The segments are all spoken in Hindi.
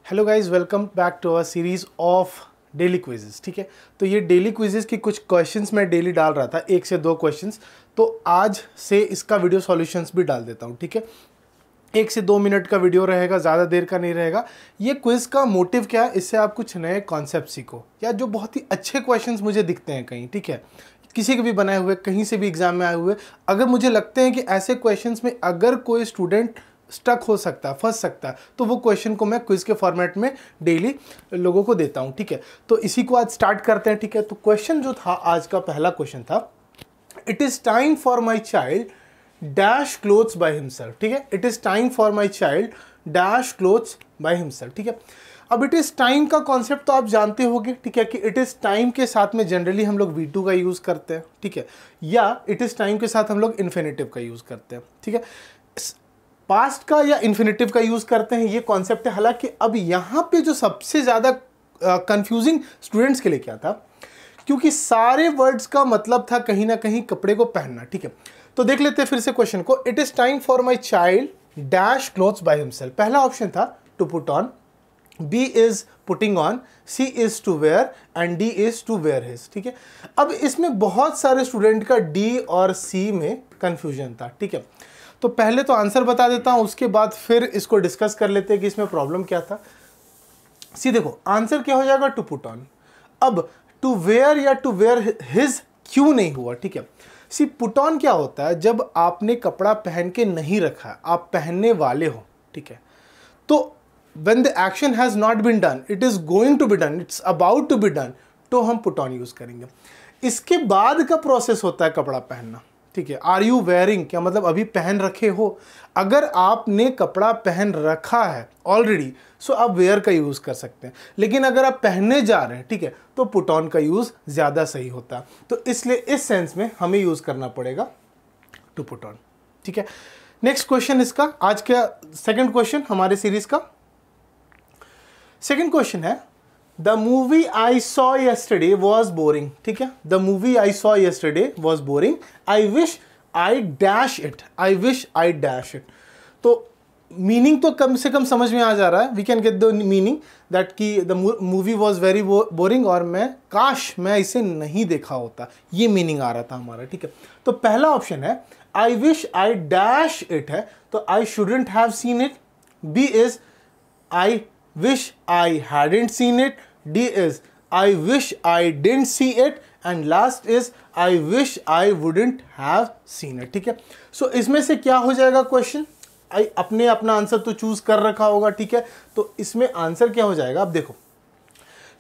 Hello guys, welcome back to our series of daily quizzes. ठीक है, तो ये डेली क्विजेस की कुछ क्वेश्चंस मैं डेली डाल रहा था, 1 से 2 क्वेश्चंस। तो आज से इसका वीडियो सॉल्यूशंस भी डाल देता हूँ। ठीक है, 1 से 2 मिनट का वीडियो रहेगा, ज़्यादा देर का नहीं रहेगा। ये क्विज का मोटिव क्या है, इससे आप कुछ नए कॉन्सेप्ट सीखो या जो बहुत ही अच्छे क्वेश्चंस मुझे दिखते हैं कहीं, ठीक है, किसी के भी बनाए हुए, कहीं से भी एग्जाम में आए हुए, अगर मुझे लगते हैं कि ऐसे क्वेश्चंस में अगर कोई स्टूडेंट स्टक हो सकता है, फंस सकता है, तो वो क्वेश्चन को मैं क्विज के फॉर्मेट में डेली लोगों को देता हूँ। ठीक है, तो इसी को आज स्टार्ट करते हैं। ठीक है, तो क्वेश्चन जो था, आज का पहला क्वेश्चन था, it is time for my child dash clothes by himself. ठीक है, it is time for my child dash clothes by himself. ठीक है, अब इट इज़ टाइम का कॉन्सेप्ट तो आप जानते होंगे। ठीक है, कि इट इज़ टाइम के साथ में जनरली हम लोग V2 का यूज़ करते हैं। ठीक है, या इट इज़ टाइम के साथ हम लोग इन्फिनेटिव का यूज़ करते हैं। ठीक है, पास्ट का या इन्फिनेटिव का यूज़ करते हैं, ये कॉन्सेप्ट है। हालांकि अब यहाँ पे जो सबसे ज़्यादा कंफ्यूजिंग स्टूडेंट्स के लिए क्या था, क्योंकि सारे वर्ड्स का मतलब था कहीं ना कहीं कपड़े को पहनना। ठीक है, तो देख लेते हैं फिर से क्वेश्चन को। It is time for my child dash clothes by himself. पहला ऑप्शन था to put on, B is putting on, C is to wear and D is to wear his। ठीक है, अब इसमें बहुत सारे स्टूडेंट का D और C में कंफ्यूजन था। ठीक है, तो पहले तो आंसर बता देता हूं, उसके बाद फिर इसको डिस्कस कर लेते हैं कि इसमें प्रॉब्लम क्या था। सी देखो, आंसर क्या हो जाएगा, टू पुट ऑन। अब टू वेयर या टू वेयर हिज क्यों नहीं हुआ? ठीक है, सी पुट ऑन क्या होता है, जब आपने कपड़ा पहन के नहीं रखा, आप पहनने वाले हो। ठीक है, तो when the action has not been done, it is going to be done, it's about to be done, तो हम put on यूज करेंगे। इसके बाद का प्रोसेस होता है कपड़ा पहनना। ठीक है, आर यू वेयरिंग, क्या मतलब अभी पहन रखे हो। अगर आपने कपड़ा पहन रखा है ऑलरेडी, सो आप वेयर का यूज कर सकते हैं, लेकिन अगर आप पहनने जा रहे हैं, ठीक है, तो पुट ऑन का यूज ज्यादा सही होता है। तो इसलिए इस सेंस में हमें यूज करना पड़ेगा टू पुट ऑन। ठीक है, नेक्स्ट क्वेश्चन इसका, आज का सेकेंड क्वेश्चन हमारे सीरीज का। सेकेंड क्वेश्चन है, the movie I saw yesterday was boring. ठीक है, the movie I saw yesterday was boring, I wish I dash it, I wish I dash it. तो मीनिंग तो कम से कम समझ में आ जा रहा है, we can get the meaning that कि the movie was very boring, और मैं इसे नहीं देखा होता, ये मीनिंग आ रहा था हमारा। ठीक है, तो पहला ऑप्शन है I wish I dash it है, तो I shouldn't have seen it. B is I wish I hadn't seen it, D is I wish I didn't see it, and last is I wish I wouldn't have seen it। ठीक है, सो इसमें से क्या हो जाएगा क्वेश्चन, अपने अपना आंसर तो चूज कर रखा होगा। ठीक है, तो इसमें आंसर क्या हो जाएगा, अब देखो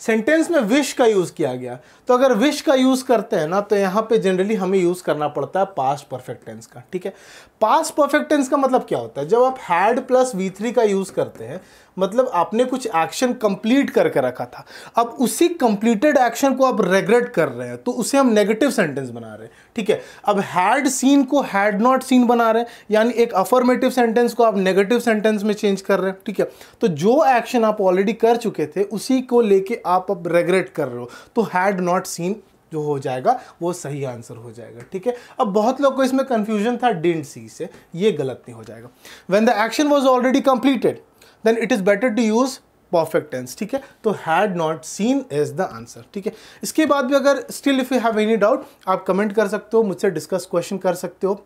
सेंटेंस में विश का यूज किया गया, तो अगर विश का यूज करते हैं ना, तो यहां पे जनरली हमें यूज करना पड़ता है पास्ट परफेक्ट टेंस का। ठीक है, पास्ट परफेक्ट टेंस का मतलब क्या होता है, जब आप हैड प्लस V3 का यूज करते हैं, मतलब आपने कुछ एक्शन कंप्लीट करके रखा था, अब उसी कंप्लीटेड एक्शन को आप रेग्रेट कर रहे हैं, तो उसे हम नेगेटिव सेंटेंस बना रहे हैं। ठीक है, अब हैड सीन को हैड नॉट सीन बना रहे हैं, यानी एक अफर्मेटिव सेंटेंस को आप नेगेटिव सेंटेंस में चेंज कर रहे हैं। ठीक है, तो जो एक्शन आप ऑलरेडी कर चुके थे, उसी को लेके आप अब रेग्रेट कर रहे हो, तो हैड नॉट सीन जो हो जाएगा वो सही आंसर हो जाएगा। ठीक है, अब बहुत लोग को इसमें कंफ्यूजन था डिडंट सी से, ये गलत नहीं हो जाएगा। When the action was already completed, then it is better to use perfect tense. ठीक है, तो had not seen is the answer. ठीक है, इसके बाद भी अगर still if you have any doubt, आप कमेंट कर सकते हो, मुझसे डिस्कस क्वेश्चन कर सकते हो,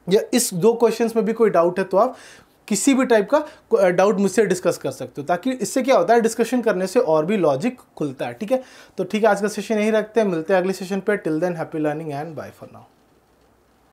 या इस 2 क्वेश्चंस में भी कोई डाउट है तो आप किसी भी टाइप का डाउट मुझसे डिस्कस कर सकते हो, ताकि इससे क्या होता है, डिस्कशन करने से और भी लॉजिक खुलता है। ठीक है, तो ठीक है, आज का सेशन यही रखते हैं, मिलते हैं अगले सेशन पे। Till then happy learning and bye for now.